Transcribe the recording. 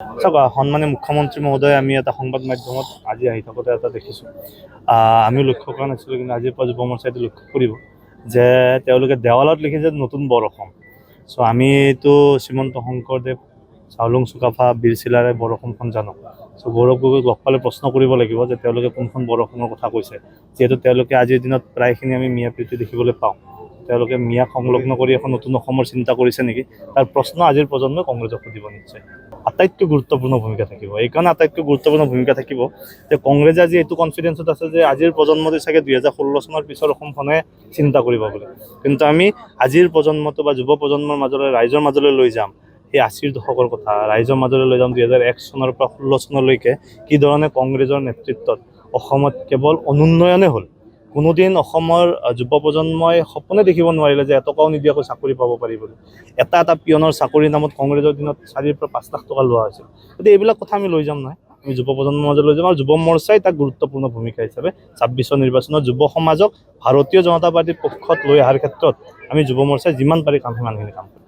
চাওক সন্মানীয় মুখ্যমন্ত্ৰী মহোদয় আমি এটা সংবাদ মাধ্যমত আজি আহি থাকোঁতে এটা দেখিছোঁ আমিও লক্ষ্য কৰা নাছিলোঁ কিন্তু আজিৰ পৰা যুৱ মৰ্চাই এইটো লক্ষ্য কৰিব যে তেওঁলোকে দেৱালত লিখিছে নতুন বৰ অসম। চ' আমিতো শ্ৰীমন্ত শংকৰদেৱ চাওলুং চুকাফা বীৰ চিলাৰায় বৰ অসমখন জানো। চ' গৌৰৱ গগৈক লগ পালে প্ৰশ্ন কৰিব লাগিব যে তেওঁলোকে কোনখন বৰ অসমৰ কথা কৈছে, যিহেতু তেওঁলোকে আজিৰ দিনত প্ৰায়খিনি আমি মিঞা প্ৰীতি দেখিবলৈ পাওঁ। তেওঁলোকে মিয়াক সংলগ্ন কৰি এখন নতুন অসমৰ চিন্তা কৰিছে নেকি, তাৰ প্ৰশ্ন আজিৰ প্ৰজন্মই কংগ্ৰেছক সুধিব নিশ্চয়। আটাইতকৈ গুৰুত্বপূৰ্ণ ভূমিকা থাকিব, এইকাৰণে আটাইতকৈ গুৰুত্বপূৰ্ণ ভূমিকা থাকিব যে কংগ্ৰেছে আজি এইটো কনফিডেঞ্চত আছে যে আজিৰ প্ৰজন্মটো চাগে 2016 চনৰ পিছৰ অসমখনে চিন্তা কৰিব বুলি। কিন্তু আমি আজিৰ প্ৰজন্মটো বা যুৱ প্ৰজন্মৰ মাজলৈ ৰাইজৰ মাজলৈ লৈ যাম সেই 80ৰ দশকৰ কথা, ৰাইজৰ মাজলৈ লৈ যাম 2001 চনৰ পৰা 16 চনলৈকে কি ধৰণে কংগ্ৰেছৰ নেতৃত্বত অসমত কেৱল অনুন্নয়নে হ'ল। কোনোদিন অসমৰ যুৱ প্ৰজন্মই সপোনে দেখিব নোৱাৰিলে যে এটকাও নিদিয়াকৈ চাকৰি পাব পাৰি বুলি। এটা পিয়নৰ চাকৰিৰ নামত কংগ্ৰেছৰ দিনত 4 পৰা 5 লাখ টকা লোৱা হৈছিল। গতিকে এইবিলাক কথা আমি লৈ যাম নহয়, আমি যুৱ প্ৰজন্মৰ মাজত লৈ যাম আৰু যুৱ মৰ্চাই তাক গুৰুত্বপূৰ্ণ ভূমিকা হিচাপে 26ৰ নিৰ্বাচনত যুৱ সমাজক ভাৰতীয় জনতা পাৰ্টীৰ পক্ষত লৈ অহাৰ ক্ষেত্ৰত আমি যুৱ মৰ্চাই যিমান পাৰি কাম সিমানখিনি কাম কৰিম।